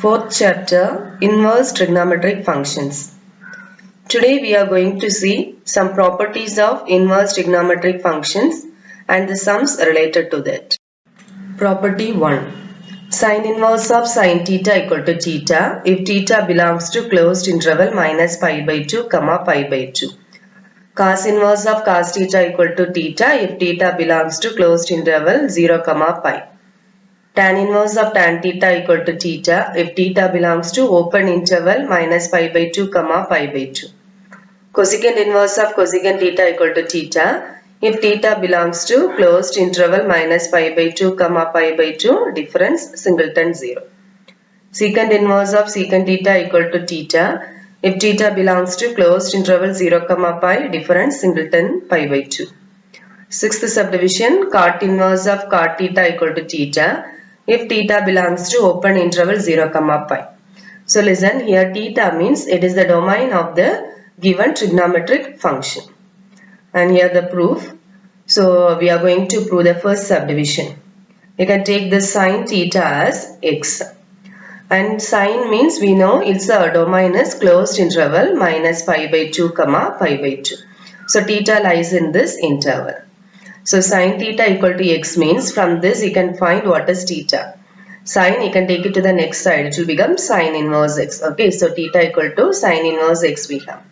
Fourth chapter, Inverse Trigonometric Functions. Today we are going to see some properties of inverse trigonometric functions and the sums related to that. Property 1. Sin inverse of sin theta equal to theta if theta belongs to closed interval minus pi by 2, pi by 2. Cos inverse of cos theta equal to theta if theta belongs to closed interval 0, pi. Tan inverse of tan theta equal to theta if theta belongs to open interval minus pi by 2, pi by 2. Cosecant inverse of cosecant theta equal to theta if theta belongs to closed interval minus pi by 2, pi by 2, difference singleton 0. Secant inverse of secant theta equal to theta if theta belongs to closed interval 0, pi, difference singleton pi by 2. Sixth subdivision, cot inverse of cot theta equal to theta if theta belongs to open interval 0, pi. So listen, here theta means it is the domain of the given trigonometric function. And here the proof. So we are going to prove the first subdivision. You can take the sine theta as x. And sine means we know its domain is closed interval minus pi by 2, pi by 2. So theta lies in this interval. So sin theta equal to x means from this you can find what is theta. Sin, you can take it to the next side. It will become sin inverse x. Okay, so theta equal to sin inverse x we have.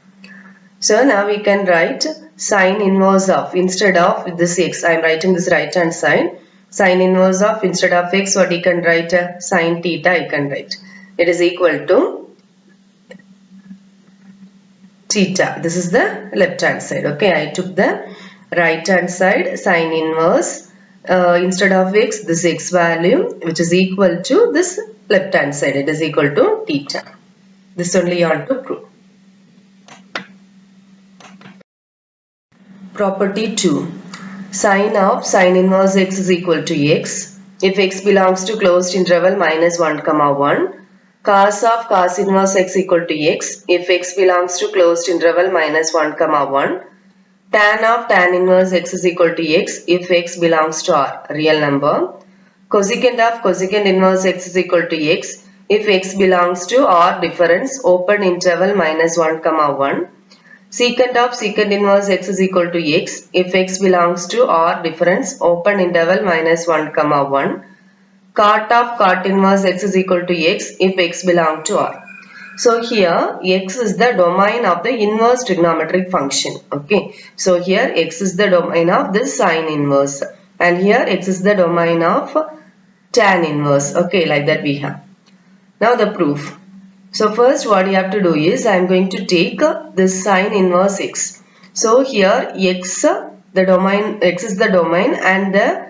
So now we can write sin inverse of, instead of this x, I am writing this right hand side. Sin inverse of, instead of x, what you can write? Sin theta you can write. It is equal to theta. This is the left hand side. Okay, I took the right hand side sin inverse. Instead of x, this x value which is equal to this left hand side. It is equal to theta. This only you want to prove. Property 2. Sin of sin inverse x is equal to x if x belongs to closed interval minus 1, 1. Cos of cos inverse x equal to x if x belongs to closed interval minus 1, 1. Tan of tan inverse x is equal to x if x belongs to R, real number. Cosecant of cosecant inverse x is equal to x if x belongs to R difference, open interval minus 1, 1. Secant of secant inverse x is equal to x if x belongs to R difference, open interval minus 1, 1. Cot of cot inverse x is equal to x if x belongs to R. So here x is the domain of the inverse trigonometric function. Okay. So here x is the domain of this sine inverse. And here x is the domain of tan inverse. Okay, like that we have. Now the proof. So first what you have to do is I am going to take this sine inverse x. So here x, the domain, x is the domain and the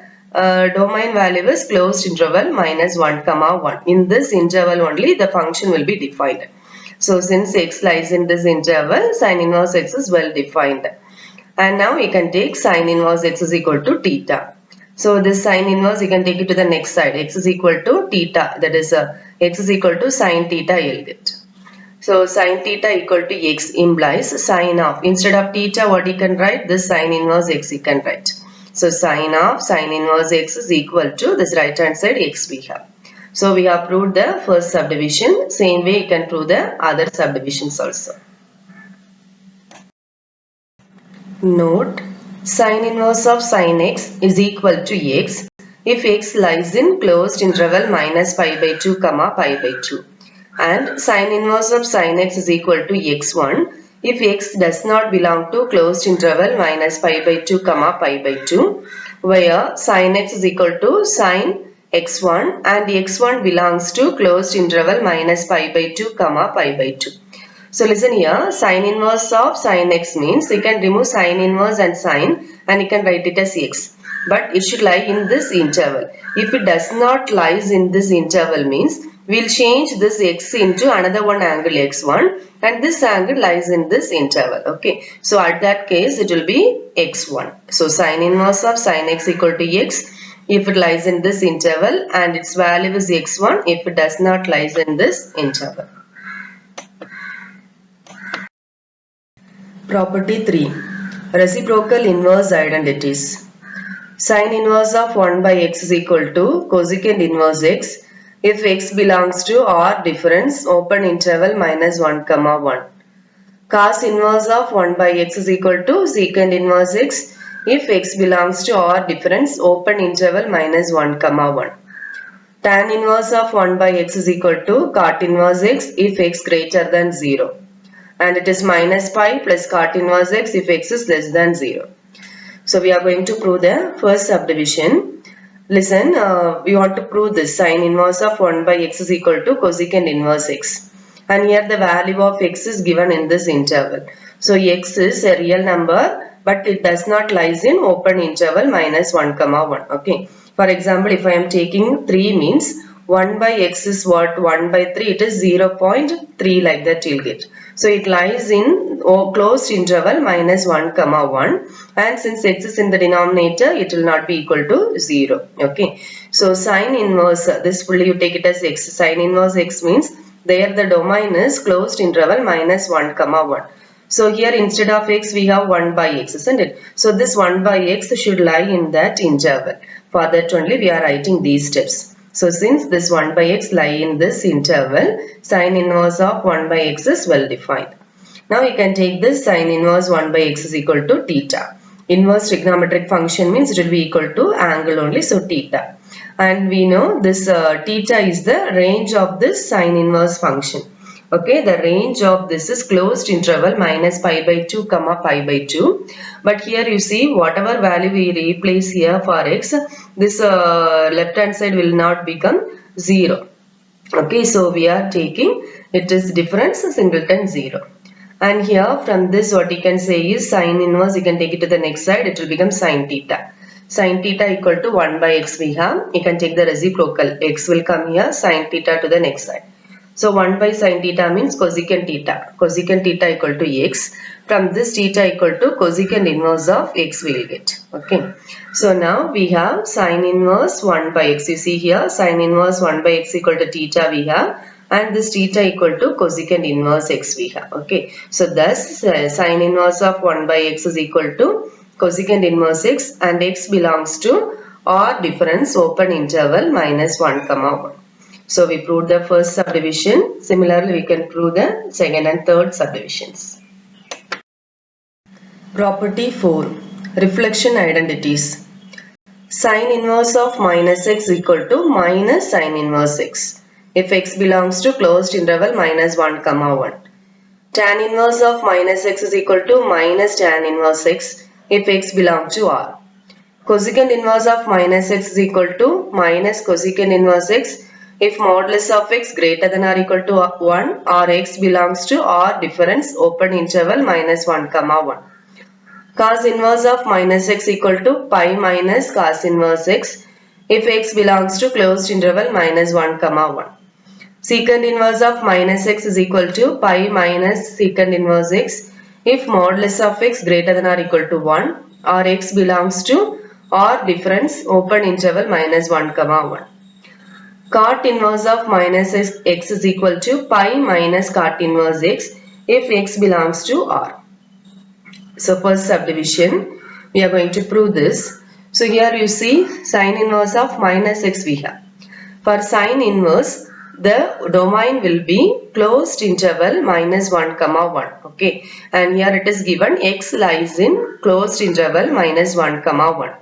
domain value is closed interval minus 1, 1. In this interval only the function will be defined. So since x lies in this interval, sin inverse x is well defined. And now we can take sin inverse x is equal to theta. So this sin inverse you can take it to the next side. X is equal to theta, that is x is equal to sin theta you'll get. So sin theta equal to x implies sin of, instead of theta what you can write? This sin inverse x you can write. So sin of sin inverse x is equal to this right hand side x we have. So we have proved the first subdivision. Same way you can prove the other subdivisions also. Note, sin inverse of sin x is equal to x if x lies in closed interval minus pi by 2, pi by 2. And sin inverse of sin x is equal to x1 if x does not belong to closed interval minus pi by 2, pi by 2, where sin x is equal to sin x1 and x1 belongs to closed interval minus pi by 2, pi by 2. So listen here, sin inverse of sin x means you can remove sin inverse and sin and you can write it as x. But it should lie in this interval. If it does not lies in this interval means we will change this x into another one angle x1 and this angle lies in this interval. Okay. So at that case it will be x1. So sin inverse of sin x equal to x if it lies in this interval and its value is x1 if it does not lies in this interval. Property 3. Reciprocal inverse identities. Sin inverse of 1 by x is equal to cosecant inverse x if x belongs to or difference open interval minus 1 comma 1. Cos inverse of 1 by x is equal to secant inverse x if x belongs to or difference open interval minus 1 comma 1. Tan inverse of 1 by x is equal to cot inverse x if x greater than 0. And it is minus pi plus cot inverse x if x is less than 0. So we are going to prove the first subdivision. Listen, we want to prove this sin inverse of 1 by x is equal to cosecant inverse x. And here the value of x is given in this interval. So x is a real number, but it does not lies in open interval minus 1 comma 1. Okay. For example, if I am taking 3 means 1 by x is what? 1 by 3, it is 0.3 like that you'll get. So it lies in closed interval minus 1 comma 1, and since x is in the denominator, it will not be equal to 0. Okay. So sin inverse, this fully you take it as x. Sin inverse x means there the domain is closed interval minus 1 comma 1. So here instead of x we have 1 by x, isn't it? So this 1 by x should lie in that interval. For that only we are writing these steps. So since this 1 by x lie in this interval, sin inverse of 1 by x is well defined. Now you can take this sin inverse 1 by x is equal to theta. Inverse trigonometric function means it will be equal to angle only, so theta. And we know this theta is the range of this sin inverse function. Okay, the range of this is closed interval minus pi by 2 comma pi by 2. But here you see whatever value we replace here for x, this left hand side will not become 0. Okay, so we are taking it is difference singleton 0. And here from this what you can say is sin inverse, you can take it to the next side, it will become sin theta. Sin theta equal to 1 by x we have, you can take the reciprocal, x will come here, sin theta to the next side. So 1 by sin theta means cosecant theta. Cosecant theta equal to x. From this theta equal to cosecant inverse of x we will get. Okay. So now we have sin inverse 1 by x. You see here sin inverse 1 by x equal to theta we have. And this theta equal to cosecant inverse x we have. Okay. So thus sin inverse of 1 by x is equal to cosecant inverse x, and x belongs to or difference open interval minus 1 comma 1. So we proved the first subdivision. Similarly, we can prove the second and third subdivisions. Property 4. Reflection identities. Sin inverse of minus x equal to minus sin inverse x if x belongs to closed interval minus 1 comma 1. Tan inverse of minus x is equal to minus tan inverse x if x belongs to R. Cosecant inverse of minus x is equal to minus cosecant inverse x if modulus of x greater than or equal to 1 or x belongs to or difference open interval minus 1 comma 1. Cos inverse of minus x equal to pi minus cos inverse x if x belongs to closed interval minus 1 comma 1. Secant inverse of minus x is equal to pi minus secant inverse x if modulus of x greater than or equal to 1 or x belongs to or difference open interval minus 1 comma 1. Cot inverse of minus x is equal to pi minus cot inverse x if x belongs to R. So first subdivision, we are going to prove this. So here you see sin inverse of minus x we have. For sin inverse, the domain will be closed interval minus 1 comma 1. Okay, and here it is given x lies in closed interval minus 1 comma 1.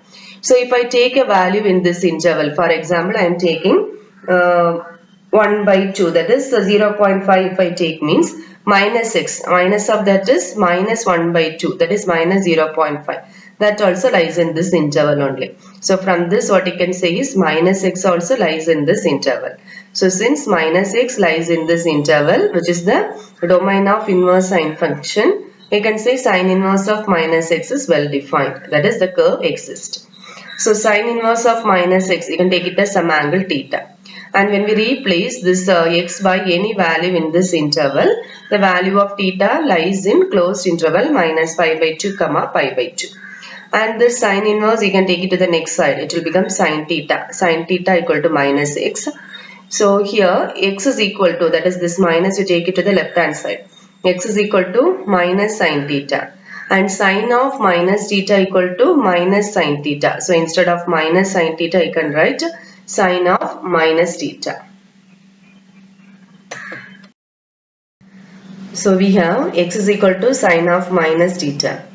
So if I take a value in this interval, for example, I am taking 1 by 2, that is 0.5 if I take means minus x, minus of that is minus 1 by 2, that is minus 0.5. That also lies in this interval only. So from this what you can say is minus x also lies in this interval. So since minus x lies in this interval, which is the domain of inverse sine function, you can say sin inverse of minus x is well defined. That is the curve exists. So sin inverse of minus x, you can take it as some angle theta. And when we replace this x by any value in this interval, the value of theta lies in closed interval minus pi by 2 comma pi by 2. And this sin inverse, you can take it to the next side. It will become sin theta. Sin theta equal to minus x. So here x is equal to, that is this minus, you take it to the left hand side. X is equal to minus sin theta. And sin of minus theta equal to minus sin theta. So instead of minus sin theta, you can write sin of minus theta. So we have x is equal to sine of minus theta.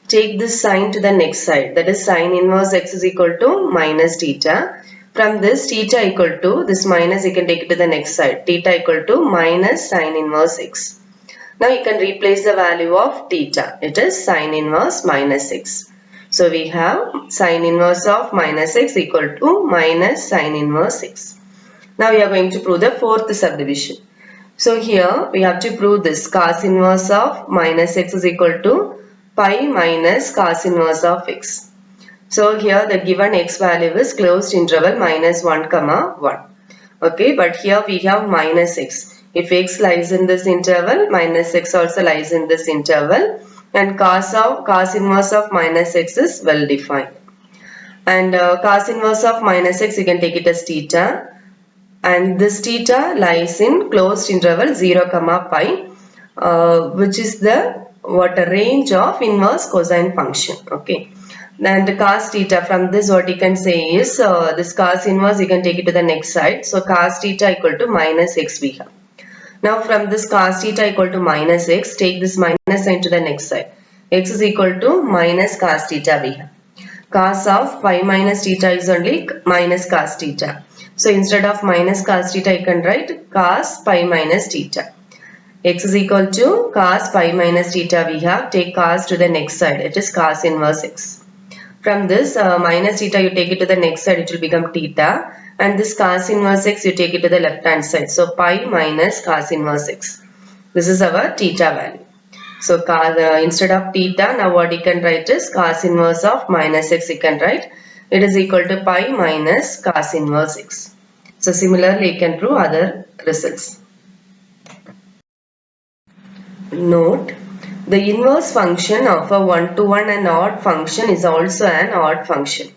Take this sine to the next side, that is sine inverse x is equal to minus theta. From this theta equal to this minus, you can take it to the next side, theta equal to minus sine inverse x. Now you can replace the value of theta, it is sine inverse minus x. So we have sine inverse of minus x equal to minus sine inverse x. Now we are going to prove the fourth subdivision. So here we have to prove this cos inverse of minus x is equal to pi minus cos inverse of x. So here the given x value is closed interval minus 1 comma 1. Okay, but here we have minus x. If x lies in this interval, minus x also lies in this interval, and cos inverse of minus x is well defined. And cos inverse of minus x, you can take it as theta. And this theta lies in closed interval 0 comma pi, which is the range of inverse cosine function. Okay, and the cos theta, from this what you can say is this cos inverse, you can take it to the next side. So cos theta equal to minus x we have. Now from this cos theta equal to minus x, take this minus sign to the next side. X is equal to minus cos theta we have. Cos of pi minus theta is only minus cos theta. So instead of minus cos theta, you can write cos pi minus theta. X is equal to cos pi minus theta we have. Take cos to the next side. It is cos inverse x. From this minus theta, you take it to the next side. It will become theta. And this cos inverse x, you take it to the left hand side. So pi minus cos inverse x. This is our theta value. So instead of theta, now what you can write is cos inverse of minus x you can write. It is equal to pi minus cos inverse x. So similarly, you can prove other results. Note, the inverse function of a one-to-one and odd function is also an odd function.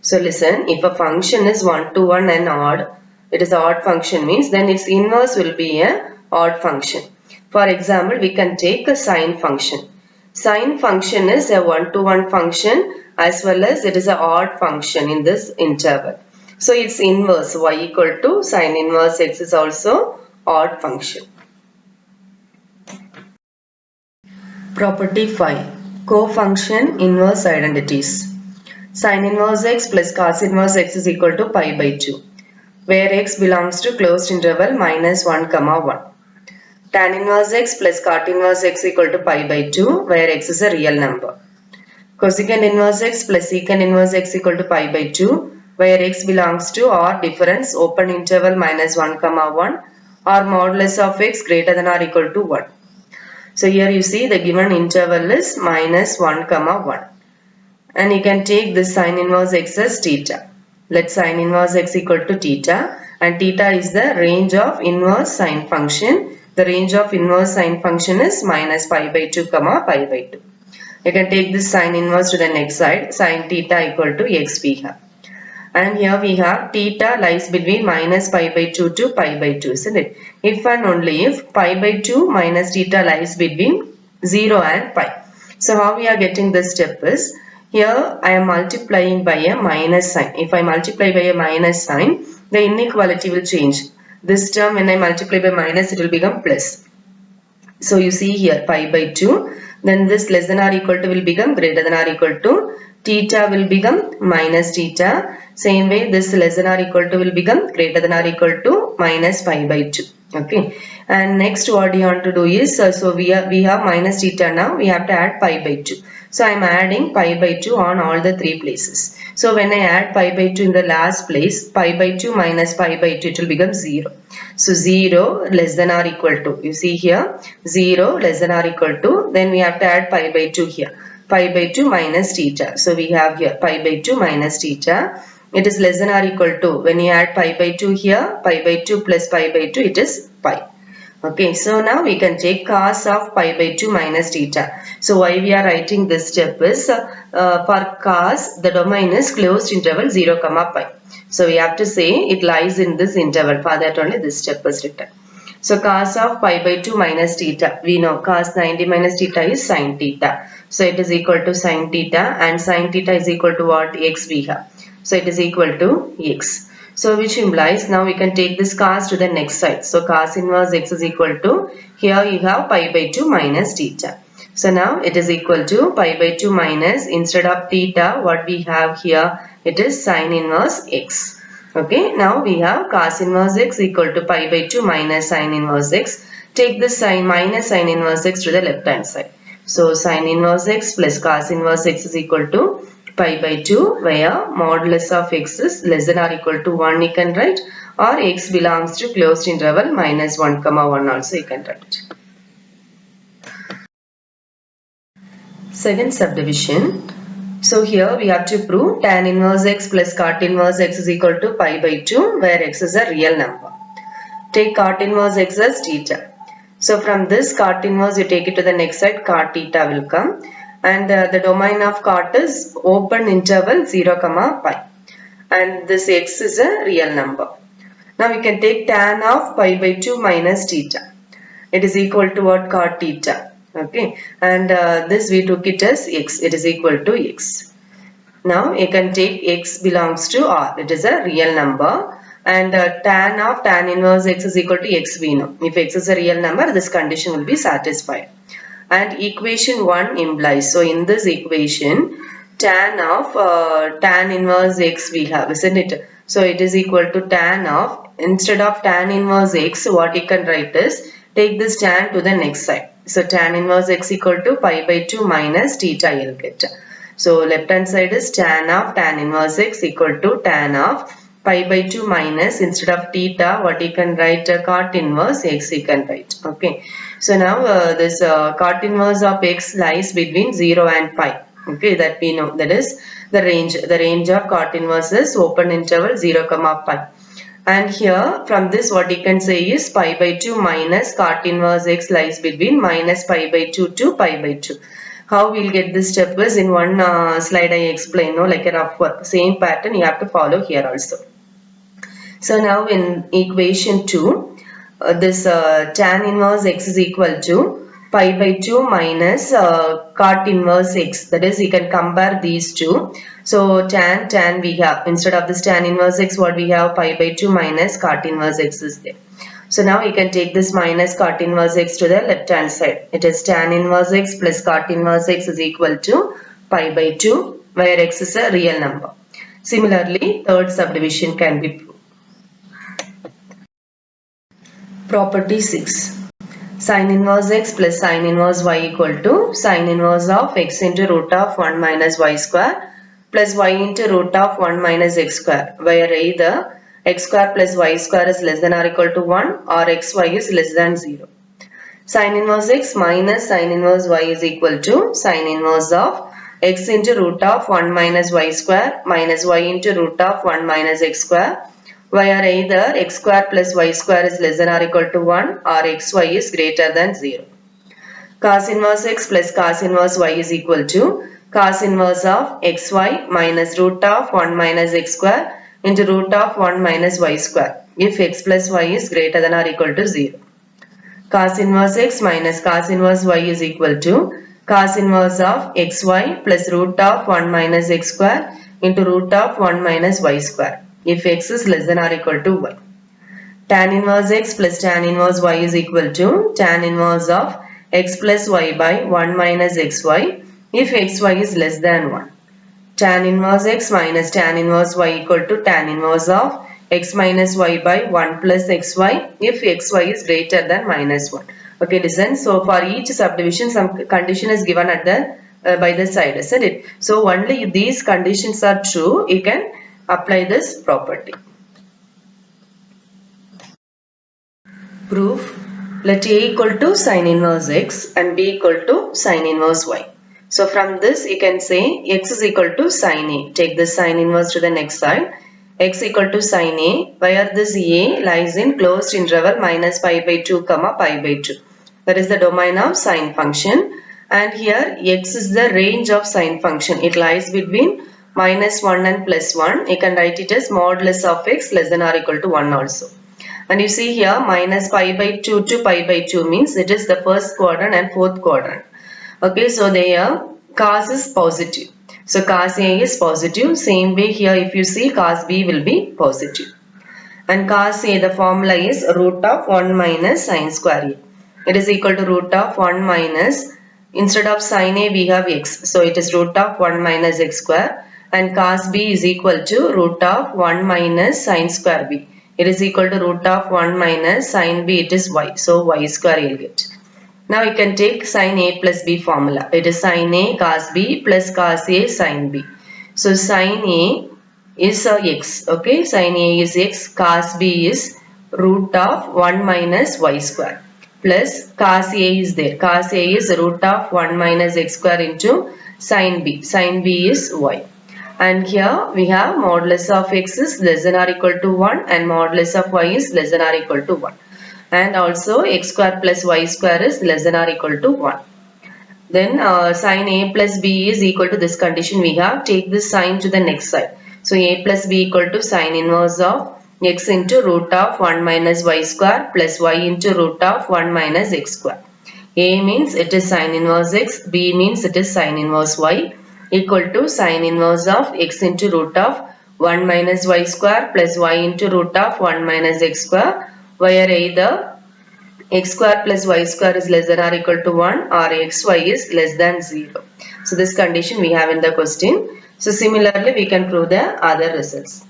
So listen, if a function is one-to-one and odd, it is odd function means then its inverse will be a odd function. For example, we can take a sine function. Sine function is a one-to-one function as well as it is an odd function in this interval. So its inverse y equal to sine inverse x is also odd function. Property 5. Cofunction inverse identities. Sine inverse x plus cos inverse x is equal to pi by 2, where x belongs to closed interval minus 1 comma 1. Tan inverse x plus cot inverse x equal to pi by 2, where x is a real number. Cosecant inverse x plus secant inverse x equal to pi by 2, where x belongs to odd difference open interval minus 1 comma 1 or modulus of x greater than or equal to 1. So here you see the given interval is minus 1 comma 1. And you can take this sine inverse x as theta. Let sine inverse x equal to theta, and theta is the range of inverse sine function. The range of inverse sine function is minus pi by 2 comma pi by 2. You can take this sine inverse to the next side. Sine theta equal to x we have. And here we have theta lies between minus pi by 2 to pi by 2, isn't it? If and only if pi by 2 minus theta lies between 0 and pi. So how we are getting this step is, here I am multiplying by a minus sign. If I multiply by a minus sign, the inequality will change. This term when I multiply by minus, it will become plus. So you see here pi by 2, then this less than or equal to will become greater than or equal to, theta will become minus theta. Same way this less than or equal to will become greater than or equal to minus pi by 2. Okay, and next what you want to do is, so we have minus theta now, we have to add pi by 2. So I am adding pi by 2 on all the three places. So when I add pi by 2 in the last place, pi by 2 minus pi by 2, it will become 0. So 0 less than or equal to, you see here 0 less than or equal to, then we have to add pi by 2 here. Pi by 2 minus theta. So we have here pi by 2 minus theta. It is less than or equal to, when you add pi by 2 here, pi by 2 plus pi by 2, it is pi. Okay, so now we can take cos of pi by 2 minus theta. So why we are writing this step is, for cos, the domain is closed interval 0 comma pi. So we have to say it lies in this interval. For that only this step is written. So cos of pi by 2 minus theta. We know cos 90 minus theta is sin theta. So it is equal to sin theta, and sin theta is equal to what? X we have. So it is equal to x. So which implies now we can take this cos to the next side. So cos inverse x is equal to, here you have pi by 2 minus theta. So now it is equal to pi by 2 minus, instead of theta what we have here, it is sin inverse x. Okay, now we have cos inverse x equal to pi by 2 minus sin inverse x. Take this sin minus sin inverse x to the left hand side. So sin inverse x plus cos inverse x is equal to pi by 2, where modulus of x is less than or equal to 1 you can write, or x belongs to closed interval minus 1 comma 1 also you can write. Second subdivision. So here we have to prove tan inverse x plus cot inverse x is equal to pi by 2, where x is a real number. Take cot inverse x as theta. So from this cot inverse you take it to the next side, cot theta will come, and the domain of cot is open interval 0 comma pi, and this x is a real number. Now we can take tan of pi by 2 minus theta. It is equal to what? Cot theta. Okay, and this we took it as x. It is equal to x. Now you can take x belongs to R. It is a real number, and tan of tan inverse x is equal to x we know. If x is a real number, this condition will be satisfied. And equation 1 implies, so in this equation, tan of tan inverse x we have, isn't it? So it is equal to tan of, instead of tan inverse x, what you can write is, take this tan to the next side. So tan inverse x equal to pi by 2 minus theta you'll get. So left hand side is tan of tan inverse x equal to tan of pi by 2 minus, instead of theta what you can write, cot inverse x you can write. Okay. So now this cot inverse of x lies between 0 and pi. Okay, that we know, that is the range. The range of cot inverse is open interval 0 comma pi. And here from this what you can say is pi by 2 minus cot inverse x lies between minus pi by 2 to pi by 2. How we'll get this step is in one slide I explain, no, like a rough work. Same pattern you have to follow here also. So now in equation 2, this tan inverse x is equal to pi by 2 minus cot inverse x. That is, you can compare these two. So tan we have, instead of this tan inverse x, what we have, pi by 2 minus cot inverse x is there. So now you can take this minus cot inverse x to the left hand side. It is tan inverse x plus cot inverse x is equal to pi by 2, where x is a real number. Similarly, third subdivision can be proved. Property 6. Sin inverse x plus sin inverse y equal to sin inverse of x into root of 1 minus y square plus y into root of 1 minus x square, where either x square plus y square is less than or equal to 1 or xy is less than 0. Sin inverse x minus sin inverse y is equal to sin inverse of x into root of 1 minus y square minus y into root of 1 minus x square, where either x square plus y square is less than or equal to 1 or xy is greater than 0. Cos inverse x plus cos inverse y is equal to cos inverse of xy minus root of 1 minus x square into root of 1 minus y square if x plus y is greater than or equal to 0. Cos inverse x minus cos inverse y is equal to cos inverse of xy plus root of 1 minus x square into root of 1 minus y square if x is less than or equal to y. Tan inverse x plus tan inverse y is equal to tan inverse of x plus y by 1 minus xy if xy is less than 1. Tan inverse x minus tan inverse y equal to tan inverse of x minus y by 1 plus xy if xy is greater than minus 1. Okay, listen. So for each subdivision some condition is given at the by the side, isn't it? So only if these conditions are true, you can apply this property. Proof. Let A equal to sin inverse x and B equal to sin inverse y. So from this you can say x is equal to sin A. Take this sin inverse to the next side. X equal to sin A, where this A lies in closed interval minus pi by 2 comma pi by 2. That is the domain of sine function. And here x is the range of sine function. It lies between minus 1 and plus 1. You can write it as modulus of x less than or equal to 1 also. And you see here minus pi by 2 to pi by 2 means it is the first quadrant and fourth quadrant. Okay, so there cos is positive. So cos A is positive. Same way here if you see cos B will be positive. And cos A, the formula is root of 1 minus sin square A. It is equal to root of 1 minus, instead of sin A we have x. So it is root of 1 minus x square. And cos B is equal to root of 1 minus sin square B. It is equal to root of 1 minus sin B, it is y. So y square you will get. Now you can take sin A plus B formula. It is sin A cos B plus cos A sin B. So sin A is x. Okay, sin A is x, cos B is root of 1 minus y square plus cos A is there. Cos A is root of 1 minus x square into sin B. Sin B is y. And here we have modulus of x is less than or equal to 1 and modulus of y is less than or equal to 1. And also x square plus y square is less than or equal to 1. Then sin A plus B is equal to this condition we have. Take this sign to the next side. So A plus B equal to sin inverse of x into root of 1 minus y square plus y into root of 1 minus x square. A means it is sin inverse x, B means it is sin inverse y, equal to sin inverse of x into root of 1 minus y square plus y into root of 1 minus x square, where either x square plus y square is less than or equal to 1 or xy is less than 0. So this condition we have in the question. So similarly we can prove the other results.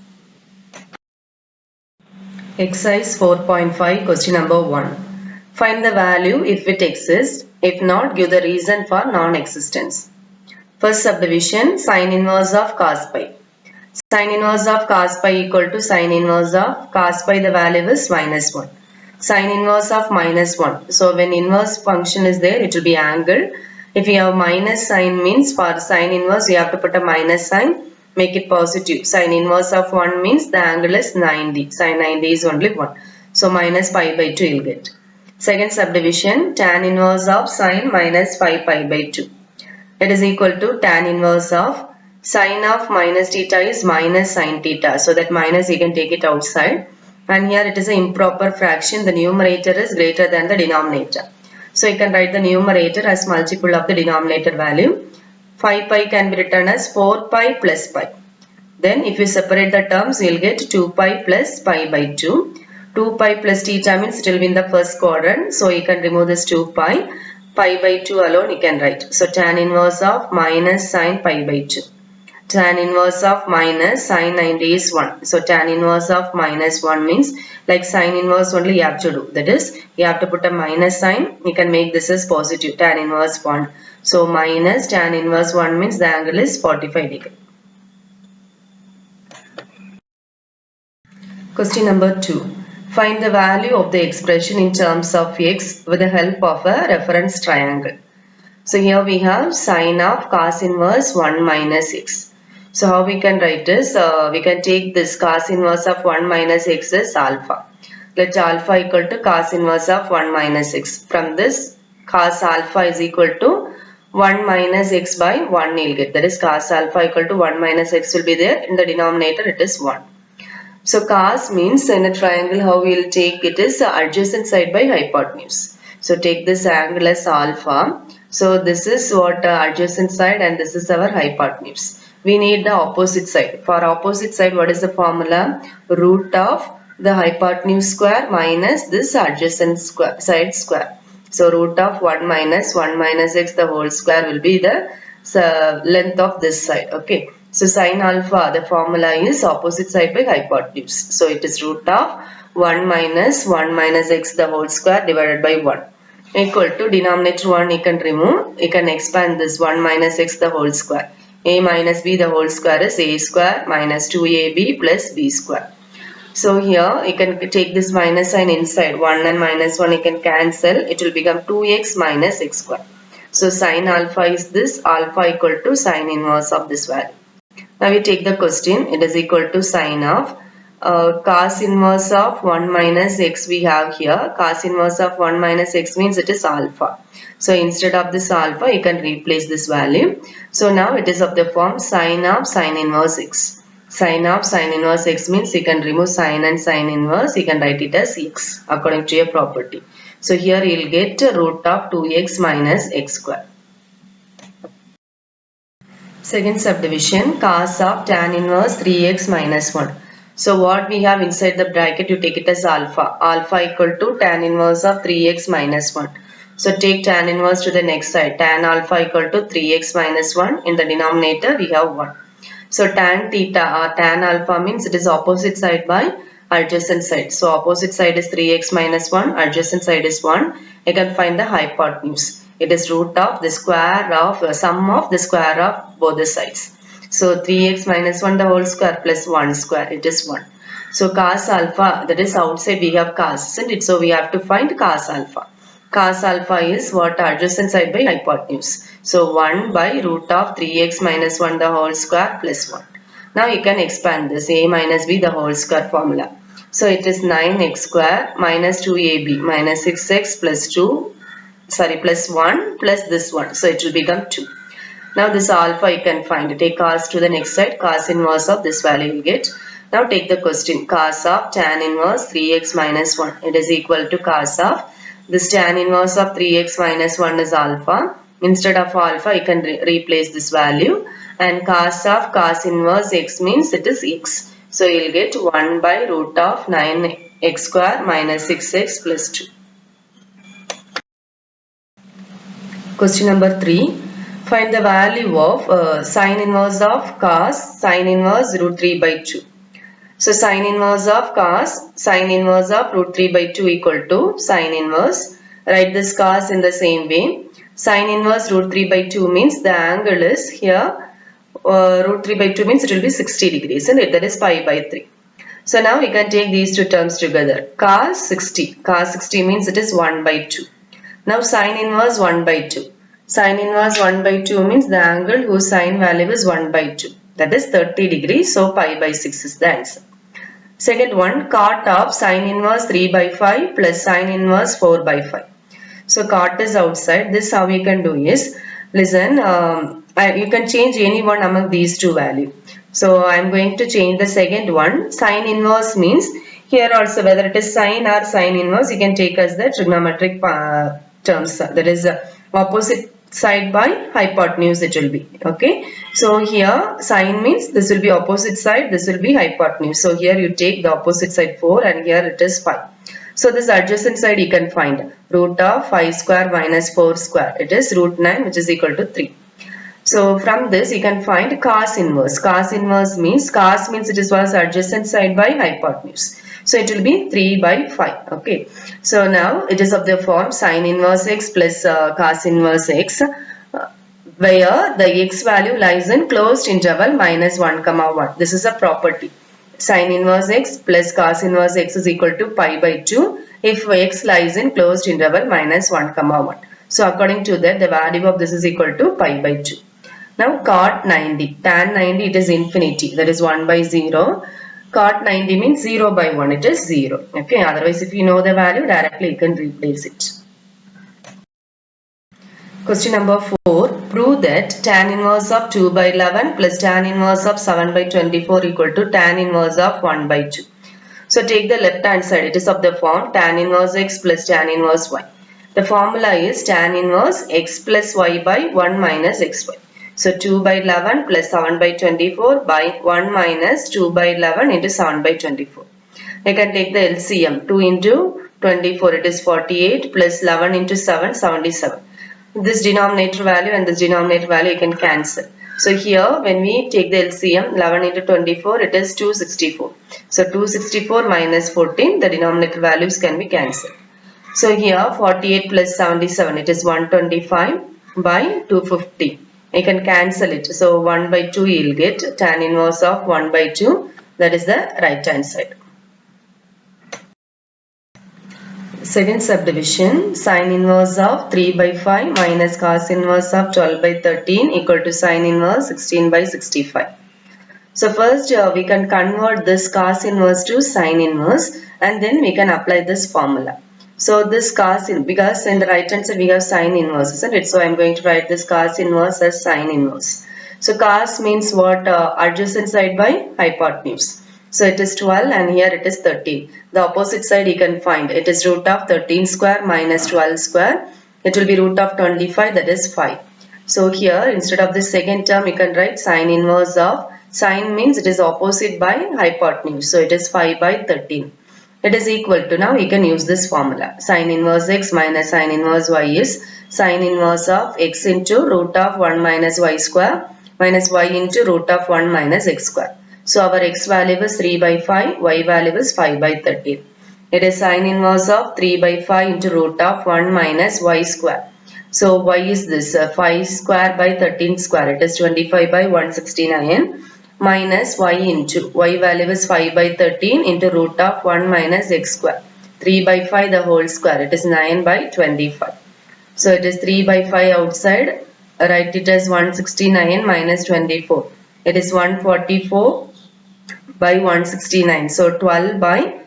Exercise 4.5 question number 1. Find the value if it exists. If not, give the reason for non-existence. First subdivision, sin inverse of cos pi. Sin inverse of cos pi equal to sin inverse of cos pi, the value is minus 1. Sin inverse of minus 1. So when inverse function is there, it will be angle. If you have minus sign means for sin inverse you have to put a minus sign, make it positive. Sin inverse of 1 means the angle is 90. Sin 90 is only 1. So minus pi by 2 you will get. Second subdivision, tan inverse of sin minus 5 pi by 2. It is equal to tan inverse of sin of minus theta is minus sin theta. So that minus you can take it outside. And here it is an improper fraction. The numerator is greater than the denominator. So you can write the numerator as multiple of the denominator value. 5 pi can be written as 4 pi plus pi. Then if you separate the terms, you will get 2 pi plus pi by 2. 2 pi plus theta means it will be in the first quadrant. So you can remove this 2 pi. Pi by 2 alone you can write. So tan inverse of minus sin pi by 2. Tan inverse of minus sin 90 is 1. So tan inverse of minus 1 means like sin inverse only you have to do. That is, you have to put a minus sign. You can make this as positive, tan inverse 1. So minus tan inverse 1 means the angle is 45 degree. Question number 2. Find the value of the expression in terms of x with the help of a reference triangle. So here we have sin of cos inverse 1 minus x. So how we can write this? We can take this cos inverse of 1 minus x as alpha. Let alpha equal to cos inverse of 1 minus x. From this, cos alpha is equal to 1 minus x by 1 you will get. That is cos alpha equal to 1 minus x will be there. In the denominator it is 1. So cos means in a triangle how we will take it is adjacent side by hypotenuse. So take this angle as alpha. So this is what adjacent side and this is our hypotenuse. We need the opposite side. For opposite side, what is the formula? Root of the hypotenuse square minus this adjacent side square. So root of 1 minus x the whole square will be the length of this side. Okay. So sin alpha, the formula is opposite side by hypotenuse. So it is root of 1 minus x the whole square divided by 1. Equal to denominator 1 you can remove. You can expand this 1 minus x the whole square. A minus b the whole square is a square minus 2ab plus b square. So here you can take this minus sign inside. 1 and minus 1 you can cancel. It will become 2x minus x square. So sin alpha is this, alpha equal to sin inverse of this value. Now we take the question. It is equal to sin of cos inverse of 1 minus x we have here. Cos inverse of 1 minus x means it is alpha. So instead of this alpha you can replace this value. So now it is of the form sin of sin inverse x. Sin of sin inverse x means you can remove sin and sin inverse. You can write it as x according to your property. So here you will get root of 2x minus x square. Second subdivision, cos of tan inverse 3x minus 1. So what we have inside the bracket, you take it as alpha. Alpha equal to tan inverse of 3x minus 1. So take tan inverse to the next side. Tan alpha equal to 3x minus 1. In the denominator we have 1. So tan theta or tan alpha means it is opposite side by adjacent side. So opposite side is 3x minus 1. Adjacent side is 1. You can find the hypotenuse. It is root of the square of sum of the square of both the sides. So 3x minus 1 the whole square plus 1 square, it is 1. So cos alpha, that is outside we have cos, isn't it? So we have to find cos alpha. Cos alpha is what? Adjacent side by hypotenuse. So 1 by root of 3x minus 1 the whole square plus 1. Now you can expand this a minus b the whole square formula. So it is 9x square minus 2ab minus 6x plus 2, sorry, plus 1 plus this one. So it will become 2. Now this alpha you can find. Take cos to the next side. Cos inverse of this value you get. Now take the question. Cos of tan inverse 3x minus 1. It is equal to cos of this tan inverse of 3x minus 1 is alpha. Instead of alpha you can replace this value. And cos of cos inverse x means it is x. So you will get 1 by root of 9x square minus 6x plus 2. Question number 3. Find the value of sine inverse of cos sine inverse root 3 by 2. So sine inverse of cos sine inverse of root 3 by 2 equal to sine inverse. Write this cos in the same way. Sine inverse root 3 by 2 means the angle is here. Root 3 by 2 means it will be 60 degrees, and that is pi by 3. So now we can take these two terms together. Cos 60. Cos 60 means it is 1 by 2. Now sine inverse 1 by 2. Sine inverse 1 by 2 means the angle whose sine value is 1 by 2. That is 30 degrees. So pi by 6 is the answer. Second one, cot of sine inverse 3 by 5 plus sine inverse 4 by 5. So cot is outside. This how we can do is, listen, you can change any one among these two values. So I am going to change the second one. Sine inverse means here also whether it is sine or sine inverse, you can take as the trigonometric terms. That is opposite side by hypotenuse it will be. Okay. So here sine means this will be opposite side, this will be hypotenuse. So here you take the opposite side 4 and here it is 5. So this adjacent side you can find root of 5 square minus 4 square. It is root 9 which is equal to 3. So from this you can find cos inverse. Cos inverse means it is was adjacent side by hypotenuse. So it will be 3 by 5. Okay. So now it is of the form sin inverse x plus cos inverse x, where the x value lies in closed interval minus 1 comma 1. This is a property. Sin inverse x plus cos inverse x is equal to pi by 2 if x lies in closed interval minus 1 comma 1. So according to that, the value of this is equal to pi by 2. Now cot 90, tan 90 it is infinity, that is 1 by 0. Cot 90 means 0 by 1, it is 0. Okay, otherwise if you know the value, directly you can replace it. Question number 4. Prove that tan inverse of 2 by 11 plus tan inverse of 7 by 24 equal to tan inverse of 1 by 2. So take the left hand side. It is of the form tan inverse x plus tan inverse y. The formula is tan inverse x plus y by 1 minus xy. So 2 by 11 plus 7 by 24 by 1 minus 2 by 11 into 7 by 24. I can take the LCM. 2 into 24, it is 48, plus 11 into 7, 77. This denominator value and this denominator value you can cancel. So here when we take the LCM, 11 into 24, it is 264. So 264 minus 14, the denominator values can be cancelled. So here 48 plus 77, it is 125 by 250. You can cancel it. So 1 by 2 you will get tan inverse of 1 by 2. That is the right hand side. Second subdivision, sin inverse of 3 by 5 minus cos inverse of 12 by 13 equal to sin inverse 16 by 65. So first we can convert this cos inverse to sin inverse and then we can apply this formula. So this cos, because in the right hand side we have sin inverse, isn't it? So I am going to write this cos inverse as sin inverse. So cos means what? Adjacent side by hypotenuse. So it is 12 and here it is 13. The opposite side you can find. It is root of 13 square minus 12 square. It will be root of 25, that is 5. So here instead of the second term you can write sin inverse of Sine means it is opposite by hypotenuse. So it is 5 by 13. It is equal to, now we can use this formula. Sine inverse x minus sine inverse y is sine inverse of x into root of 1 minus y square minus y into root of 1 minus x square. So our x value is 3 by 5, y value is 5 by 13. It is sine inverse of 3 by 5 into root of 1 minus y square. So y is this 5 square by 13 square. It is 25 by 169 minus y into y value is 5 by 13 into root of 1 minus x square. 3 by 5 the whole square. It is 9 by 25. So it is 3 by 5 outside. Write it as 169 minus 24. It is 144 by 169. So 12 by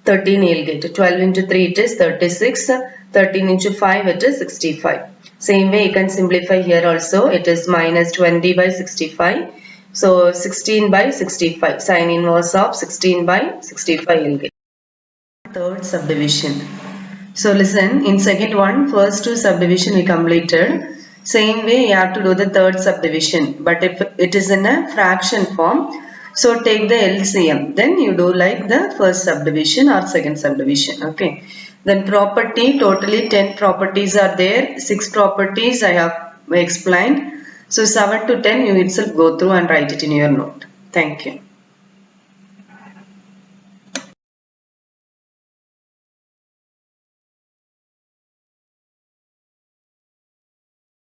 13 you'll get. 12 into 3 it is 36. 13 into 5 it is 65. Same way you can simplify here also. It is minus 20 by 65. So 16 by 65. Sine inverse of 16 by 65 you'll get. Third subdivision. So listen, in second one, first two subdivision we completed. Same way you have to do the third subdivision. But if it is in a fraction form, so take the LCM. Then you do like the first subdivision or second subdivision. Okay. Then property, totally 10 properties are there. 6 properties I have explained. So 7 to 10 you itself go through and write it in your note. Thank you.